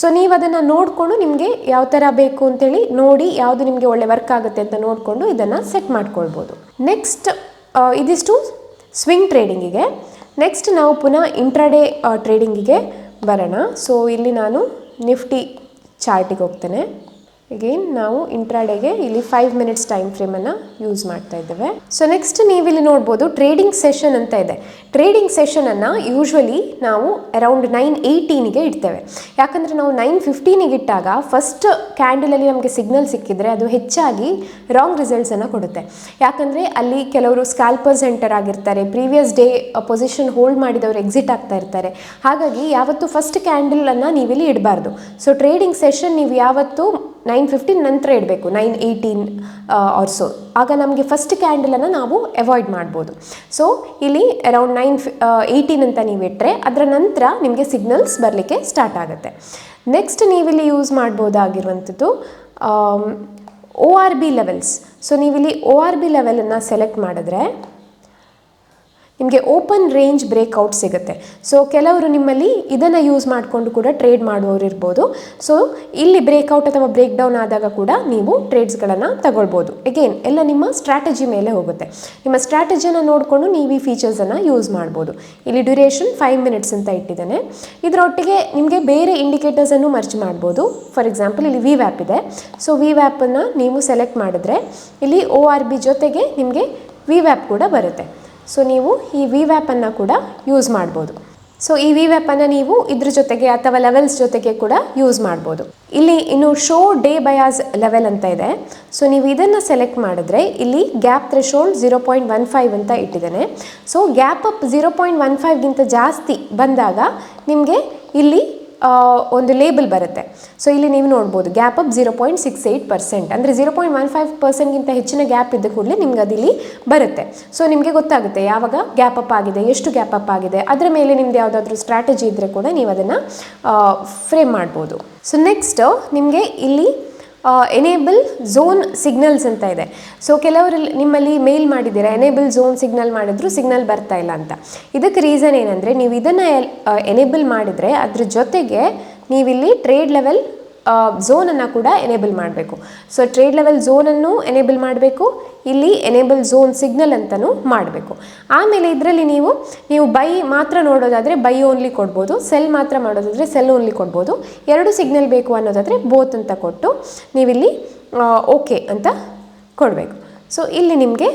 ಸೊ ನೀವು ಅದನ್ನು ನೋಡಿಕೊಂಡು ನಿಮಗೆ ಯಾವ ಥರ ಬೇಕು ಅಂತೇಳಿ ನೋಡಿ ಯಾವುದು ನಿಮಗೆ ಒಳ್ಳೆ ವರ್ಕ್ ಆಗುತ್ತೆ ಅಂತ ನೋಡಿಕೊಂಡು ಇದನ್ನು ಸೆಟ್ ಮಾಡ್ಕೊಳ್ಬೋದು. ನೆಕ್ಸ್ಟ್ ಇದಿಷ್ಟು ಸ್ವಿಂಗ್ ಟ್ರೇಡಿಂಗಿಗೆ. ನೆಕ್ಸ್ಟ್ ನಾವು ಪುನಃ ಇಂಟ್ರಾಡೇ ಟ್ರೇಡಿಂಗಿಗೆ ಬರೋಣ. ಸೊ ಇಲ್ಲಿ ನಾನು ನಿಫ್ಟಿ ಚಾರ್ಟಿಗೆ ಹೋಗ್ತೇನೆ. ಅಗೇನ್ ನಾವು ಇಂಟ್ರಾಡೇಗೆ ಇಲ್ಲಿ 5 ಮಿನಿಟ್ಸ್ ಟೈಮ್ ಫ್ರೇಮನ್ನು ಯೂಸ್ ಮಾಡ್ತಾ ಇದ್ದೇವೆ. ಸೊ ನೆಕ್ಸ್ಟ್ ನೀವು ಇಲ್ಲಿ ನೋಡ್ಬೋದು ಟ್ರೇಡಿಂಗ್ ಸೆಷನ್ ಅಂತ ಇದೆ. ಟ್ರೇಡಿಂಗ್ ಸೆಷನನ್ನು ಯೂಶ್ವಲಿ ನಾವು ಅರೌಂಡ್ 9:18ಗೆ ಇಡ್ತೇವೆ. ಯಾಕಂದರೆ ನಾವು 9:15ಗೆ ಇಟ್ಟಾಗ ಫಸ್ಟ್ ಕ್ಯಾಂಡಲಲ್ಲಿ ನಮಗೆ ಸಿಗ್ನಲ್ ಸಿಕ್ಕಿದರೆ ಅದು ಹೆಚ್ಚಾಗಿ ರಾಂಗ್ ರಿಸಲ್ಟ್ಸನ್ನು ಕೊಡುತ್ತೆ. ಯಾಕಂದರೆ ಅಲ್ಲಿ ಕೆಲವರು ಸ್ಕ್ಯಾಲ್ಪರ್ಸ್ ಎಂಟರ್ ಆಗಿರ್ತಾರೆ, ಪ್ರೀವಿಯಸ್ ಡೇ ಪೊಸಿಷನ್ ಹೋಲ್ಡ್ ಮಾಡಿದವರು ಎಕ್ಸಿಟ್ ಆಗ್ತಾ ಇರ್ತಾರೆ. ಹಾಗಾಗಿ ಯಾವತ್ತು ಫಸ್ಟ್ ಕ್ಯಾಂಡಲನ್ನು ನೀವಿಲ್ಲಿ ಇಡಬಾರ್ದು. ಸೊ ಟ್ರೇಡಿಂಗ್ ಸೆಷನ್ ನೀವು ಯಾವತ್ತು 9:15 ನಂತರ ಇಡಬೇಕು, 9:18 ಆರ್ಸೋ. ಆಗ ನಮಗೆ ಫಸ್ಟ್ ಕ್ಯಾಂಡಲನ್ನು ನಾವು ಅವಾಯ್ಡ್ ಮಾಡ್ಬೋದು. ಸೊ ಇಲ್ಲಿ ಅರೌಂಡ್ 9:18 ಅಂತ ನೀವು ಇಟ್ಟರೆ ಅದರ ನಂತರ ನಿಮಗೆ ಸಿಗ್ನಲ್ಸ್ ಬರಲಿಕ್ಕೆ ಸ್ಟಾರ್ಟ್ ಆಗುತ್ತೆ. ನೆಕ್ಸ್ಟ್ ನೀವಿಲ್ಲಿ ಯೂಸ್ ಮಾಡ್ಬೋದಾಗಿರುವಂಥದ್ದು ORB ಲೆವೆಲ್ಸ್. ಸೊ ನೀವಿಲ್ಲಿ ORB ಲೆವೆಲನ್ನು ಸೆಲೆಕ್ಟ್ ಮಾಡಿದ್ರೆ ನಿಮಗೆ ಓಪನ್ ರೇಂಜ್ ಬ್ರೇಕ್ಔಟ್ ಸಿಗುತ್ತೆ. ಸೊ ಕೆಲವರು ನಿಮ್ಮಲ್ಲಿ ಇದನ್ನು ಯೂಸ್ ಮಾಡಿಕೊಂಡು ಕೂಡ ಟ್ರೇಡ್ ಮಾಡುವವರು ಇರ್ಬೋದು. ಸೊ ಇಲ್ಲಿ ಬ್ರೇಕ್ಔಟ್ ಅಥವಾ ಬ್ರೇಕ್ ಡೌನ್ ಆದಾಗ ಕೂಡ ನೀವು ಟ್ರೇಡ್ಸ್ಗಳನ್ನು ತಗೊಳ್ಬೋದು. ಅಗೇನ್ ಎಲ್ಲ ನಿಮ್ಮ ಸ್ಟ್ರಾಟಜಿ ಮೇಲೆ ಹೋಗುತ್ತೆ. ನಿಮ್ಮ ಸ್ಟ್ರಾಟಜಿಯನ್ನು ನೋಡಿಕೊಂಡು ನೀವು ಈ ಫೀಚರ್ಸನ್ನು ಯೂಸ್ ಮಾಡ್ಬೋದು. ಇಲ್ಲಿ ಡ್ಯೂರೇಷನ್ 5 ಮಿನಿಟ್ಸ್ ಅಂತ ಇಟ್ಟಿದ್ದೇನೆ. ಇದರೊಟ್ಟಿಗೆ ನಿಮಗೆ ಬೇರೆ ಇಂಡಿಕೇಟರ್ಸನ್ನು ಮರ್ಚ್ ಮಾಡ್ಬೋದು. ಫಾರ್ ಎಕ್ಸಾಂಪಲ್ ಇಲ್ಲಿ VWAP ಇದೆ. ಸೊ VWAPನ್ನು ನೀವು ಸೆಲೆಕ್ಟ್ ಮಾಡಿದ್ರೆ ಇಲ್ಲಿ ORB ಜೊತೆಗೆ ನಿಮಗೆ VWAP ಕೂಡ ಬರುತ್ತೆ. ಸೊ ನೀವು ಈ VWAPನ್ನು ಕೂಡ ಯೂಸ್ ಮಾಡ್ಬೋದು. ಸೊ ಈ VWAPನ್ನು ನೀವು ಇದ್ರ ಜೊತೆಗೆ ಅಥವಾ ಲೆವೆಲ್ಸ್ ಜೊತೆಗೆ ಕೂಡ ಯೂಸ್ ಮಾಡ್ಬೋದು. ಇಲ್ಲಿ ಇನ್ನು ಶೋ ಡೇ ಬಯಾಸ್ ಲೆವೆಲ್ ಅಂತ ಇದೆ. ಸೊ ನೀವು ಇದನ್ನು ಸೆಲೆಕ್ಟ್ ಮಾಡಿದ್ರೆ ಇಲ್ಲಿ ಗ್ಯಾಪ್ ಥ್ರೆಶೋಲ್ಡ್ 0.15 ಅಂತ ಇಟ್ಟಿದ್ದೇನೆ. ಸೊ ಗ್ಯಾಪ್ ಅಪ್ 0.15ಗಿಂತ ಜಾಸ್ತಿ ಬಂದಾಗ ನಿಮಗೆ ಇಲ್ಲಿ ಒಂದು ಲೇಬಲ್ ಬರುತ್ತೆ. ಸೊ ಇಲ್ಲಿ ನೀವು ನೋಡ್ಬೋದು ಗ್ಯಾಪ್ ಅಪ್ 0.68%, ಅಂದರೆ 0.15%ಗಿಂತ ಹೆಚ್ಚಿನ ಗ್ಯಾಪ್ ಇದ್ದ ಕೂಡಲೇ ನಿಮ್ಗೆ ಅದಿಲ್ಲಿ ಬರುತ್ತೆ. ಸೊ ನಿಮಗೆ ಗೊತ್ತಾಗುತ್ತೆ ಯಾವಾಗ ಗ್ಯಾಪ್ ಅಪ್ ಆಗಿದೆ, ಎಷ್ಟು ಗ್ಯಾಪ್ ಅಪ್ ಆಗಿದೆ. ಅದರ ಮೇಲೆ ನಿಮ್ದು ಯಾವುದಾದ್ರೂ ಸ್ಟ್ರಾಟಜಿ ಇದ್ದರೆ ಕೂಡ ನೀವು ಅದನ್ನು ಫ್ರೇಮ್ ಮಾಡ್ಬೋದು. ಸೊ ನೆಕ್ಸ್ಟ್ ನಿಮಗೆ ಇಲ್ಲಿ ಎನೇಬಲ್ ಝೋನ್ ಸಿಗ್ನಲ್ಸ್ ಅಂತ ಇದೆ. ಸೊ ಕೆಲವರು ನಿಮ್ಮಲ್ಲಿ ಮೇಲ್ ಮಾಡಿದ್ದೀರಾ ಎನೇಬಲ್ ಝೋನ್ ಸಿಗ್ನಲ್ ಮಾಡಿದ್ರು ಸಿಗ್ನಲ್ ಬರ್ತಾ ಇಲ್ಲ ಅಂತ. ಇದಕ್ಕೆ ರೀಸನ್ ಏನಂದರೆ ನೀವು ಇದನ್ನು ಎನೇಬಲ್ ಮಾಡಿದರೆ ಅದ್ರ ಜೊತೆಗೆ ನೀವಿಲ್ಲಿ ಟ್ರೇಡ್ ಲೆವೆಲ್ ಝೋನನ್ನು ಕೂಡ ಎನೇಬಲ್ ಮಾಡಬೇಕು. ಸೊ ಟ್ರೇಡ್ ಲೆವೆಲ್ ಝೋನನ್ನು ಎನೇಬಲ್ ಮಾಡಬೇಕು, ಇಲ್ಲಿ ಎನೇಬಲ್ ಝೋನ್ ಸಿಗ್ನಲ್ ಅಂತಲೂ ಮಾಡಬೇಕು. ಆಮೇಲೆ ಇದರಲ್ಲಿ ನೀವು ಬೈ ಮಾತ್ರ ನೋಡೋದಾದರೆ ಬೈ ಓನ್ಲಿ ಕೊಡ್ಬೋದು, ಸೆಲ್ ಮಾತ್ರ ಮಾಡೋದಾದರೆ ಸೆಲ್ ಓನ್ಲಿ ಕೊಡ್ಬೋದು. ಎರಡು ಸಿಗ್ನಲ್ ಬೇಕು ಅನ್ನೋದಾದರೆ ಬೋತ್ ಅಂತ ಕೊಟ್ಟು ನೀವಿಲ್ಲಿ ಓಕೆ ಅಂತ ಕೊಡಬೇಕು. ಸೊ ಇಲ್ಲಿ ನಿಮಗೆ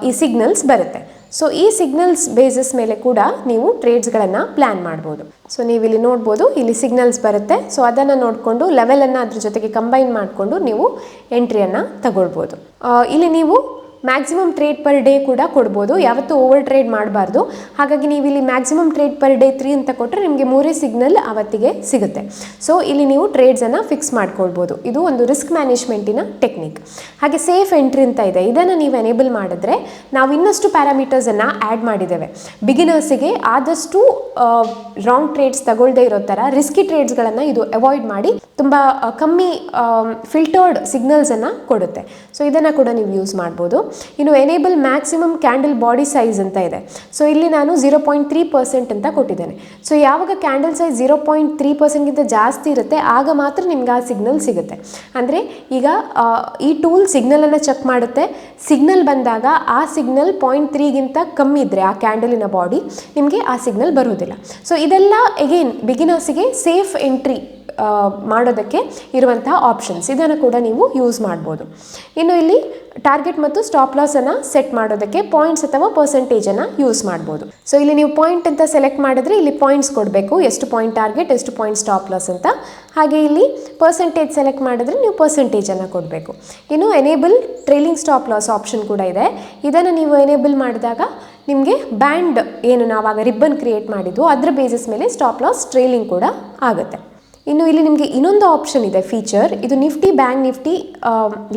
ಈ ಸಿಗ್ನಲ್ಸ್ ಬರುತ್ತೆ. ಸೊ ಈ ಸಿಗ್ನಲ್ಸ್ ಬೇಸಿಸ್ ಮೇಲೆ ಕೂಡ ನೀವು ಟ್ರೇಡ್ಸ್ಗಳನ್ನು ಪ್ಲ್ಯಾನ್ ಮಾಡ್ಬೋದು. ಸೊ ನೀವು ಇಲ್ಲಿ ನೋಡ್ಬೋದು ಇಲ್ಲಿ ಸಿಗ್ನಲ್ಸ್ ಬರುತ್ತೆ. ಸೊ ಅದನ್ನು ನೋಡಿಕೊಂಡು ಲೆವೆಲನ್ನು ಅದ್ರ ಜೊತೆಗೆ ಕಂಬೈನ್ ಮಾಡಿಕೊಂಡು ನೀವು ಎಂಟ್ರಿಯನ್ನು ತಗೊಳ್ಬೋದು. ಇಲ್ಲಿ ನೀವು ಮ್ಯಾಕ್ಸಿಮಮ್ ಟ್ರೇಡ್ ಪರ್ ಡೇ ಕೂಡ ಕೊಡ್ಬೋದು. ಯಾವತ್ತೂ ಓವರ್ ಟ್ರೇಡ್ ಮಾಡಬಾರ್ದು. ಹಾಗಾಗಿ ನೀವು ಇಲ್ಲಿ ಮ್ಯಾಕ್ಸಿಮಮ್ ಟ್ರೇಡ್ ಪರ್ ಡೇ 3 ಅಂತ ಕೊಟ್ಟರೆ ನಿಮಗೆ 3 ಸಿಗ್ನಲ್ ಅವತ್ತಿಗೆ ಸಿಗುತ್ತೆ. ಸೊ ಇಲ್ಲಿ ನೀವು ಟ್ರೇಡ್ಸನ್ನು ಫಿಕ್ಸ್ ಮಾಡ್ಕೊಳ್ಬೋದು. ಇದು ಒಂದು ರಿಸ್ಕ್ ಮ್ಯಾನೇಜ್ಮೆಂಟಿನ ಟೆಕ್ನಿಕ್. ಹಾಗೆ ಸೇಫ್ ಎಂಟ್ರಿ ಅಂತ ಇದೆ. ಇದನ್ನು ನೀವು ಎನೇಬಲ್ ಮಾಡಿದ್ರೆ ನಾವು ಇನ್ನಷ್ಟು ಪ್ಯಾರಾಮೀಟರ್ಸನ್ನು ಆ್ಯಡ್ ಮಾಡಿದ್ದೇವೆ. ಬಿಗಿನರ್ಸಿಗೆ ಆದಷ್ಟು ರಾಂಗ್ ಟ್ರೇಡ್ಸ್ ತಗೊಳ್ಳದೇ ಇರೋ ಥರ ರಿಸ್ಕಿ ಟ್ರೇಡ್ಸ್ಗಳನ್ನು ಇದು ಅವಾಯ್ಡ್ ಮಾಡಿ ತುಂಬ ಕಮ್ಮಿ ಫಿಲ್ಟರ್ಡ್ ಸಿಗ್ನಲ್ಸನ್ನು ಕೊಡುತ್ತೆ. ಸೊ ಇದನ್ನು ಕೂಡ ನೀವು ಯೂಸ್ ಮಾಡ್ಬೋದು. ಇನ್ನು enable maximum candle body size ಅಂತ ಇದೆ. ಸೊ ಇಲ್ಲಿ ನಾನು 0.3% ಅಂತ ಕೊಟ್ಟಿದ್ದೇನೆ. ಸೊ ಯಾವಾಗ ಕ್ಯಾಂಡಲ್ ಸೈಜ್ 0.3%ಗಿಂತ ಜಾಸ್ತಿ ಇರುತ್ತೆ ಆಗ ಮಾತ್ರ ನಿಮ್ಗೆ ಆ ಸಿಗ್ನಲ್ ಸಿಗುತ್ತೆ. ಅಂದರೆ ಈಗ ಈ ಟೂಲ್ ಸಿಗ್ನಲನ್ನು ಚೆಕ್ ಮಾಡುತ್ತೆ. ಸಿಗ್ನಲ್ ಬಂದಾಗ ಆ ಸಿಗ್ನಲ್ 0.3ಗಿಂತ ಕಮ್ಮಿ ಇದ್ದರೆ ಆ ಕ್ಯಾಂಡಲಿನ ಬಾಡಿ ನಿಮಗೆ ಆ ಸಿಗ್ನಲ್ ಬರೋದಿಲ್ಲ. ಸೊ ಇದೆಲ್ಲ ಎಗೇನ್ ಬಿಗಿನರ್ಸಿಗೆ ಸೇಫ್ ಎಂಟ್ರಿ ಮಾಡೋದಕ್ಕೆ ಇರುವಂತಹ ಆಪ್ಷನ್ಸ್. ಇದನ್ನು ಕೂಡ ನೀವು ಯೂಸ್ ಮಾಡ್ಬೋದು. ಇನ್ನು ಇಲ್ಲಿ ಟಾರ್ಗೆಟ್ ಮತ್ತು ಸ್ಟಾಪ್ ಲಾಸನ್ನು ಸೆಟ್ ಮಾಡೋದಕ್ಕೆ ಪಾಯಿಂಟ್ಸ್ ಅಥವಾ ಪರ್ಸೆಂಟೇಜನ್ನು ಯೂಸ್ ಮಾಡ್ಬೋದು. ಸೊ ಇಲ್ಲಿ ನೀವು ಪಾಯಿಂಟ್ ಅಂತ ಸೆಲೆಕ್ಟ್ ಮಾಡಿದ್ರೆ ಇಲ್ಲಿ ಪಾಯಿಂಟ್ಸ್ ಕೊಡಬೇಕು, ಎಷ್ಟು ಪಾಯಿಂಟ್ ಟಾರ್ಗೆಟ್, ಎಷ್ಟು ಪಾಯಿಂಟ್ ಸ್ಟಾಪ್ ಲಾಸ್ ಅಂತ. ಹಾಗೆ ಇಲ್ಲಿ ಪರ್ಸೆಂಟೇಜ್ ಸೆಲೆಕ್ಟ್ ಮಾಡಿದ್ರೆ ನೀವು ಪರ್ಸೆಂಟೇಜನ್ನು ಕೊಡಬೇಕು. ಇನ್ನು enable trailing stop loss option ಕೂಡ ಇದೆ. ಇದನ್ನು ನೀವು ಎನೇಬಲ್ ಮಾಡಿದಾಗ ನಿಮಗೆ ಬ್ಯಾಂಡ್ ಏನು ನಾವಾಗ ರಿಬ್ಬನ್ ಕ್ರಿಯೇಟ್ ಮಾಡಿದ್ವು ಅದರ ಬೇಸಿಸ್ ಮೇಲೆ ಸ್ಟಾಪ್ ಲಾಸ್ ಟ್ರೇಲಿಂಗ್ ಕೂಡ ಆಗುತ್ತೆ. ಇನ್ನು ಇಲ್ಲಿ ನಿಮಗೆ ಇನ್ನೊಂದು ಆಪ್ಷನ್ ಇದೆ ಫೀಚರ್, ಇದು ನಿಫ್ಟಿ ಬ್ಯಾಂಕ್ ನಿಫ್ಟಿ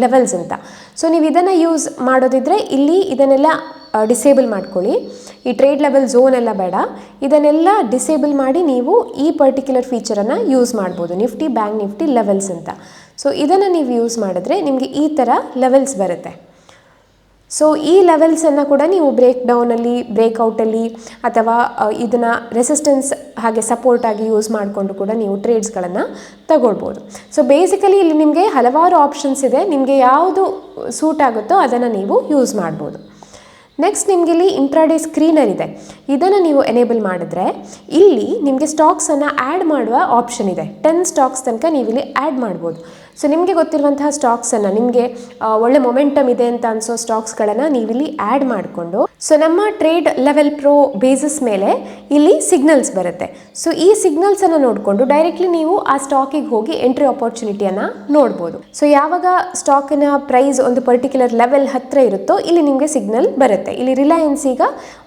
ಲೆವೆಲ್ಸ್ ಅಂತ. ಸೊ ನೀವು ಇದನ್ನು ಯೂಸ್ ಮಾಡೋದಿದ್ರೆ ಇಲ್ಲಿ ಇದನ್ನೆಲ್ಲ ಡಿಸೇಬಲ್ ಮಾಡ್ಕೊಳ್ಳಿ. ಈ ಟ್ರೇಡ್ ಲೆವೆಲ್ ಝೋನ್ ಎಲ್ಲ ಬೇಡ, ಇದನ್ನೆಲ್ಲ ಡಿಸೇಬಲ್ ಮಾಡಿ ನೀವು ಈ ಪರ್ಟಿಕ್ಯುಲರ್ ಫೀಚರನ್ನು ಯೂಸ್ ಮಾಡ್ಬೋದು, ನಿಫ್ಟಿ ಬ್ಯಾಂಕ್ ನಿಫ್ಟಿ ಲೆವೆಲ್ಸ್ ಅಂತ. ಸೊ ಇದನ್ನು ನೀವು ಯೂಸ್ ಮಾಡಿದ್ರೆ ನಿಮಗೆ ಈ ಥರ ಲೆವೆಲ್ಸ್ ಬರುತ್ತೆ. ಸೊ ಈ ಲೆವೆಲ್ಸನ್ನು ಕೂಡ ನೀವು ಬ್ರೇಕ್ ಡೌನಲ್ಲಿ, ಬ್ರೇಕ್ಔಟಲ್ಲಿ ಅಥವಾ ಇದನ್ನು ರೆಸಿಸ್ಟೆನ್ಸ್ ಹಾಗೆ ಸಪೋರ್ಟ್ ಆಗಿ ಯೂಸ್ ಮಾಡಿಕೊಂಡು ಕೂಡ ನೀವು ಟ್ರೇಡ್ಸ್ಗಳನ್ನು ತಗೊಳ್ಬೋದು. ಸೊ ಬೇಸಿಕಲಿ ಇಲ್ಲಿ ನಿಮಗೆ ಹಲವಾರು ಆಪ್ಷನ್ಸ್ ಇದೆ, ನಿಮಗೆ ಯಾವುದು ಸೂಟ್ ಆಗುತ್ತೋ ಅದನ್ನು ನೀವು ಯೂಸ್ ಮಾಡ್ಬೋದು. ನೆಕ್ಸ್ಟ್ ನಿಮಗೆ ಇಲ್ಲಿ ಇಂಟ್ರಾಡೇ ಸ್ಕ್ರೀನರ್ ಇದೆ, ಇದನ್ನು ನೀವು ಎನೇಬಲ್ ಮಾಡಿದ್ರೆ ಇಲ್ಲಿ ನಿಮಗೆ ಸ್ಟಾಕ್ಸನ್ನು ಆ್ಯಡ್ ಮಾಡುವ ಆಪ್ಷನ್ ಇದೆ. 10 ಸ್ಟಾಕ್ಸ್ ತನಕ ನೀವು ಇಲ್ಲಿ ಆ್ಯಡ್ ಮಾಡ್ಬೋದು. ಸೊ ನಿಮಗೆ ಗೊತ್ತಿರುವಂತಹ ಸ್ಟಾಕ್ಸನ್ನು, ನಿಮಗೆ ಒಳ್ಳೆ ಮೊಮೆಂಟಮ್ ಇದೆ ಅಂತ ಅನಿಸೋ ಸ್ಟಾಕ್ಸ್ಗಳನ್ನು ನೀವಿಲ್ಲಿ ಆ್ಯಡ್ ಮಾಡಿಕೊಂಡು, ಸೊ ನಮ್ಮ ಟ್ರೇಡ್ ಲೆವೆಲ್ ಪ್ರೋ ಬೇಸಿಸ್ ಮೇಲೆ ಇಲ್ಲಿ ಸಿಗ್ನಲ್ಸ್ ಬರುತ್ತೆ. ಸೊ ಈ ಸಿಗ್ನಲ್ಸನ್ನು ನೋಡಿಕೊಂಡು ಡೈರೆಕ್ಟ್ಲಿ ನೀವು ಆ ಸ್ಟಾಕಿಗೆ ಹೋಗಿ ಎಂಟ್ರಿ ಆಪರ್ಚುನಿಟಿಯನ್ನು ನೋಡ್ಬೋದು. ಸೊ ಯಾವಾಗ ಸ್ಟಾಕಿನ ಪ್ರೈಸ್ ಒಂದು ಪರ್ಟಿಕ್ಯುಲರ್ ಲೆವೆಲ್ ಹತ್ತಿರ ಇರುತ್ತೋ ಇಲ್ಲಿ ನಿಮಗೆ ಸಿಗ್ನಲ್ ಬರುತ್ತೆ. ಇಲ್ಲಿ ರಿಲಯನ್ಸ್ ಈಗ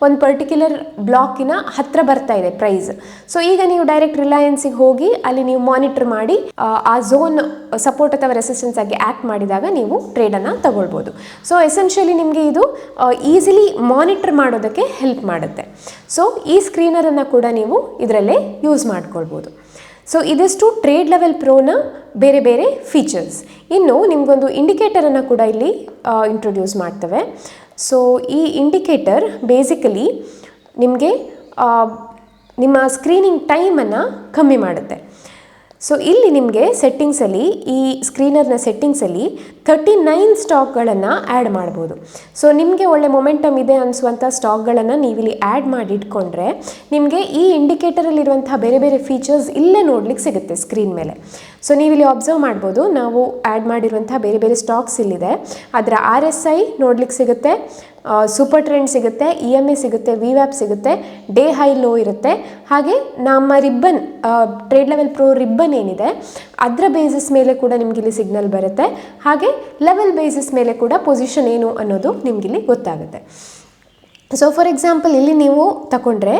ಒಂದು ಪರ್ಟಿಕ್ಯುಲರ್ ಬ್ಲಾಕಿನ ಹತ್ತಿರ ಬರ್ತಾ ಇದೆ ಪ್ರೈಸ್. ಸೊ ಈಗ ನೀವು ಡೈರೆಕ್ಟ್ ರಿಲಯನ್ಸಿಗೆ ಹೋಗಿ ಅಲ್ಲಿ ನೀವು ಮಾನಿಟರ್ ಮಾಡಿ ಆ ಝೋನ್ ಸಪೋರ್ಟ್ ಅಥವಾ ರೆಸಿಸ್ಟೆನ್ಸ್ ಆಗಿ ಆ್ಯಕ್ಟ್ ಮಾಡಿದಾಗ ನೀವು ಟ್ರೇಡನ್ನು ತಗೊಳ್ಬೋದು. ಸೊ ಎಸೆನ್ಷಿಯಲಿ ನಿಮಗೆ ಇದು ಈಸಿಲಿ ಮಾನಿಟರ್ ಮಾಡೋದಕ್ಕೆ ಹೆಲ್ಪ್ ಮಾಡುತ್ತೆ. ಸೊ ಈ ಸ್ಕ್ರೀನರನ್ನು ಕೂಡ ನೀವು ಇದರಲ್ಲೇ ಯೂಸ್ ಮಾಡ್ಕೊಳ್ಬೋದು. ಸೊ ಇದಿಷ್ಟು ಟ್ರೇಡ್ ಲೆವೆಲ್ ಪ್ರೋನ ಬೇರೆ ಬೇರೆ ಫೀಚರ್ಸ್. ಇನ್ನು ನಿಮಗೊಂದು ಇಂಡಿಕೇಟರನ್ನು ಕೂಡ ಇಲ್ಲಿ ಇಂಟ್ರೊಡ್ಯೂಸ್ ಮಾಡ್ತೇವೆ. ಸೊ ಈ ಇಂಡಿಕೇಟರ್ ಬೇಸಿಕಲಿ ನಿಮಗೆ ನಿಮ್ಮ ಸ್ಕ್ರೀನಿಂಗ್ ಟೈಮನ್ನು ಕಮ್ಮಿ ಮಾಡುತ್ತೆ. ಸೊ ಇಲ್ಲಿ ನಿಮಗೆ ಸೆಟ್ಟಿಂಗ್ಸಲ್ಲಿ, ಈ ಸ್ಕ್ರೀನರ್ನ ಸೆಟ್ಟಿಂಗ್ಸಲ್ಲಿ 39 ಸ್ಟಾಕ್ಗಳನ್ನು ಆ್ಯಡ್ ಮಾಡ್ಬೋದು. ಸೊ ನಿಮಗೆ ಒಳ್ಳೆ ಮೊಮೆಂಟಮ್ ಇದೆ ಅನಿಸುವಂಥ ಸ್ಟಾಕ್ಗಳನ್ನು ನೀವಿಲ್ಲಿ ಆ್ಯಡ್ ಮಾಡಿ ಇಟ್ಕೊಂಡ್ರೆ ನಿಮಗೆ ಈ ಇಂಡಿಕೇಟರಲ್ಲಿರುವಂಥ ಬೇರೆ ಬೇರೆ ಫೀಚರ್ಸ್ ಇಲ್ಲೇ ನೋಡ್ಲಿಕ್ಕೆ ಸಿಗುತ್ತೆ ಸ್ಕ್ರೀನ್ ಮೇಲೆ. ಸೊ ನೀವಿಲ್ಲಿ ಅಬ್ಸರ್ವ್ ಮಾಡ್ಬೋದು, ನಾವು ಆ್ಯಡ್ ಮಾಡಿರುವಂಥ ಬೇರೆ ಬೇರೆ ಸ್ಟಾಕ್ಸ್ ಇಲ್ಲಿದೆ. ಅದರ RSI ನೋಡ್ಲಿಕ್ಕೆ ಸಿಗುತ್ತೆ, ಸೂಪರ್ ಟ್ರೆಂಡ್ ಸಿಗುತ್ತೆ, EMA ಸಿಗುತ್ತೆ, VWAP ಸಿಗುತ್ತೆ, ಡೇ ಹೈ ಲೋ ಇರುತ್ತೆ. ಹಾಗೆ ನಮ್ಮ ribbon, trade level pro ribbon ಏನಿದೆ ಅದರ ಬೇಸಿಸ್ ಮೇಲೆ ಕೂಡ ನಿಮಗಿಲ್ಲಿ ಸಿಗ್ನಲ್ ಬರುತ್ತೆ. ಹಾಗೆ ಲೆವೆಲ್ ಬೇಸಿಸ್ ಮೇಲೆ ಕೂಡ ಪೊಸಿಷನ್ ಏನು ಅನ್ನೋದು ನಿಮಗಿಲ್ಲಿ ಗೊತ್ತಾಗುತ್ತೆ. ಸೊ ಫಾರ್ ಎಕ್ಸಾಂಪಲ್ ಇಲ್ಲಿ ನೀವು ತಗೊಂಡ್ರೆ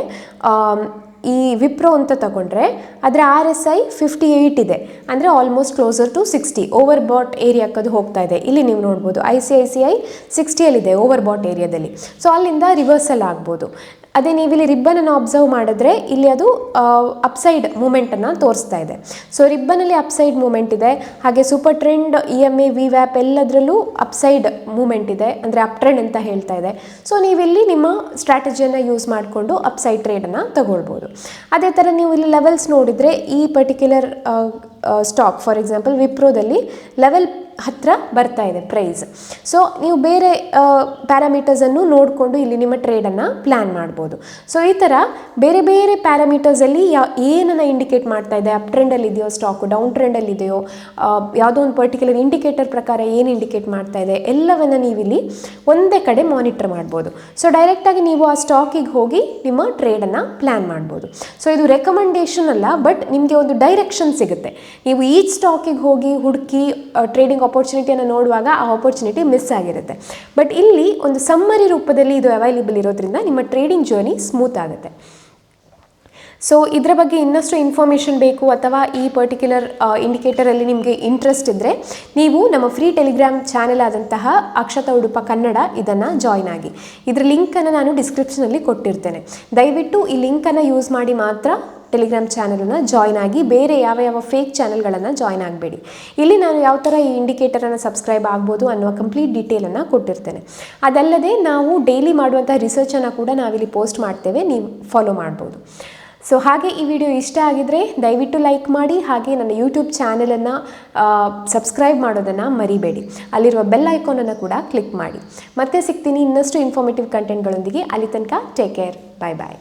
ಈ ವಿಪ್ರೋ ಅಂತ ತಗೊಂಡ್ರೆ ಅದರ RSI 58 ಇದೆ, ಅಂದರೆ almost closer to 60, over bought ಏರಿಯಾಕ್ಕದು ಹೋಗ್ತಾ ಇದೆ. ಇಲ್ಲಿ ನೀವು ನೋಡ್ಬೋದು ICICI 60ಯಲ್ಲಿದೆ ಓವರ್ ಬಾಟ್ ಏರಿಯಾದಲ್ಲಿ. ಸೊ ಅಲ್ಲಿಂದ ರಿವರ್ಸಲ್ ಆಗ್ಬೋದು. ಅದೇ ನೀವಿಲ್ಲಿ ರಿಬ್ಬನನ್ನು ಅಬ್ಸರ್ವ್ ಮಾಡಿದ್ರೆ ಇಲ್ಲಿ ಅದು ಅಪ್ಸೈಡ್ ಮೂಮೆಂಟನ್ನು ತೋರಿಸ್ತಾ ಇದೆ. ಸೊ ರಿಬ್ಬನಲ್ಲಿ ಅಪ್ಸೈಡ್ ಮೂಮೆಂಟ್ ಇದೆ. ಹಾಗೆ ಸೂಪರ್ ಟ್ರೆಂಡ್, EMA, VWAP ಎಲ್ಲದರಲ್ಲೂ ಅಪ್ಸೈಡ್ ಮೂಮೆಂಟ್ ಇದೆ, ಅಂದರೆ ಅಪ್ ಟ್ರೆಂಡ್ ಅಂತ ಹೇಳ್ತಾ ಇದೆ. ಸೊ ನೀವಿಲ್ಲಿ ನಿಮ್ಮ ಸ್ಟ್ರಾಟಜಿಯನ್ನು ಯೂಸ್ ಮಾಡಿಕೊಂಡು ಅಪ್ಸೈಡ್ ಟ್ರೇಡನ್ನು ತಗೊಳ್ಬೋದು. ಅದೇ ಥರ ನೀವು ಇಲ್ಲಿ ಲೆವೆಲ್ಸ್ ನೋಡಿದರೆ ಈ ಪರ್ಟಿಕ್ಯುಲರ್ ಸ್ಟಾಕ್ ಫಾರ್ ಎಕ್ಸಾಂಪಲ್ ವಿಪ್ರೋದಲ್ಲಿ ಲೆವೆಲ್ ಹತ್ತಿರ ಬರ್ತಾ ಇದೆ ಪ್ರೈಸ್. ಸೊ ನೀವು ಬೇರೆ ಪ್ಯಾರಾಮೀಟರ್ಸನ್ನು ನೋಡಿಕೊಂಡು ಇಲ್ಲಿ ನಿಮ್ಮ ಟ್ರೇಡನ್ನು ಪ್ಲ್ಯಾನ್ ಮಾಡ್ಬೋದು. ಸೊ ಈ ಥರ ಬೇರೆ ಬೇರೆ ಪ್ಯಾರಾಮೀಟರ್ಸಲ್ಲಿ ಏನನ್ನು ಇಂಡಿಕೇಟ್ ಮಾಡ್ತಾ ಇದೆ, ಅಪ್ ಟ್ರೆಂಡಲ್ಲಿ ಇದೆಯೋ ಸ್ಟಾಕು, ಡೌನ್ ಟ್ರೆಂಡಲ್ಲಿ ಇದೆಯೋ, ಯಾವುದೋ ಒಂದು ಪರ್ಟಿಕ್ಯುಲರ್ ಇಂಡಿಕೇಟರ್ ಪ್ರಕಾರ ಏನು ಇಂಡಿಕೇಟ್ ಮಾಡ್ತಾ ಇದೆ ಎಲ್ಲವನ್ನು ನೀವಿಲ್ಲಿ ಒಂದೇ ಕಡೆ ಮಾನಿಟರ್ ಮಾಡ್ಬೋದು. ಸೊ ಡೈರೆಕ್ಟಾಗಿ ನೀವು ಆ ಸ್ಟಾಕಿಗೆ ಹೋಗಿ ನಿಮ್ಮ ಟ್ರೇಡನ್ನು ಪ್ಲ್ಯಾನ್ ಮಾಡ್ಬೋದು. ಸೊ ಇದು ರೆಕಮೆಂಡೇಷನ್ ಅಲ್ಲ, ಬಟ್ ನಿಮಗೆ ಒಂದು ಡೈರೆಕ್ಷನ್ ಸಿಗುತ್ತೆ. ನೀವು ಈ ಸ್ಟಾಕಿಗೆ ಹೋಗಿ ಹುಡುಕಿ ಟ್ರೇಡಿಂಗ್ ಆಪರ್ಚುನಿಟಿಯನ್ನು ನೋಡುವಾಗ ಆ ಆಪರ್ಚುನಿಟಿ ಮಿಸ್ ಆಗಿರುತ್ತೆ. ಬಟ್ ಇಲ್ಲಿ ಒಂದು ಸಮ್ಮರಿ ರೂಪದಲ್ಲಿ ಇದು ಅವೈಲೇಬಲ್ ಇರೋದ್ರಿಂದ ನಿಮ್ಮ ಟ್ರೇಡಿಂಗ್ ಜರ್ನಿ ಸ್ಮೂತ್ ಆಗುತ್ತೆ. ಸೊ ಇದರ ಬಗ್ಗೆ ಇನ್ನಷ್ಟು ಇನ್ಫಾರ್ಮೇಷನ್ ಬೇಕು ಅಥವಾ ಈ ಪರ್ಟಿಕ್ಯುಲರ್ ಇಂಡಿಕೇಟರಲ್ಲಿ ನಿಮಗೆ ಇಂಟ್ರೆಸ್ಟ್ ಇದ್ದರೆ ನೀವು ನಮ್ಮ ಫ್ರೀ ಟೆಲಿಗ್ರಾಮ್ ಚಾನೆಲ್ ಆದಂತಹ ಅಕ್ಷತಾ ಉಡುಪ ಕನ್ನಡ ಇದನ್ನು ಜಾಯ್ನ್ ಆಗಿ. ಇದರ ಲಿಂಕನ್ನು ನಾನು ಡಿಸ್ಕ್ರಿಪ್ಷನಲ್ಲಿ ಕೊಟ್ಟಿರ್ತೇನೆ. ದಯವಿಟ್ಟು ಈ ಲಿಂಕನ್ನು ಯೂಸ್ ಮಾಡಿ ಮಾತ್ರ ಟೆಲಿಗ್ರಾಮ್ ಚಾನಲನ್ನು ಜಾಯ್ನ್ ಆಗಿ, ಬೇರೆ ಯಾವ ಫೇಕ್ ಚಾನಲ್ಗಳನ್ನು ಜಾಯ್ನ್ ಆಗಬೇಡಿ. ಇಲ್ಲಿ ನಾನು ಯಾವ ಥರ ಈ ಇಂಡಿಕೇಟರನ್ನು ಸಬ್ಸ್ಕ್ರೈಬ್ ಆಗ್ಬೋದು ಅನ್ನುವ ಕಂಪ್ಲೀಟ್ ಡೀಟೇಲನ್ನು ಕೊಟ್ಟಿರ್ತೇನೆ. ಅದಲ್ಲದೆ ನಾವು ಡೈಲಿ ಮಾಡುವಂಥ ರಿಸರ್ಚನ್ನು ಕೂಡ ನಾವಿಲ್ಲಿ ಪೋಸ್ಟ್ ಮಾಡ್ತೇವೆ, ನೀವು ಫಾಲೋ ಮಾಡ್ಬೋದು. ಸೊ ಹಾಗೆ ಈ ವಿಡಿಯೋ ಇಷ್ಟ ಆಗಿದರೆ ದಯವಿಟ್ಟು ಲೈಕ್ ಮಾಡಿ, ಹಾಗೆ ನನ್ನ ಯೂಟ್ಯೂಬ್ ಚಾನಲನ್ನು ಸಬ್ಸ್ಕ್ರೈಬ್ ಮಾಡೋದನ್ನು ಮರಿಬೇಡಿ. ಅಲ್ಲಿರುವ ಬೆಲ್ ಐಕಾನನ್ನು ಕೂಡ ಕ್ಲಿಕ್ ಮಾಡಿ. ಮತ್ತೆ ಸಿಗ್ತೀನಿ ಇನ್ನಷ್ಟು ಇನ್ಫಾರ್ಮೇಟಿವ್ ಕಂಟೆಂಟ್ಗಳೊಂದಿಗೆ. ಅಲ್ಲಿ ತನಕ ಟೇಕ್ ಕೇರ್, ಬಾಯ್ ಬಾಯ್.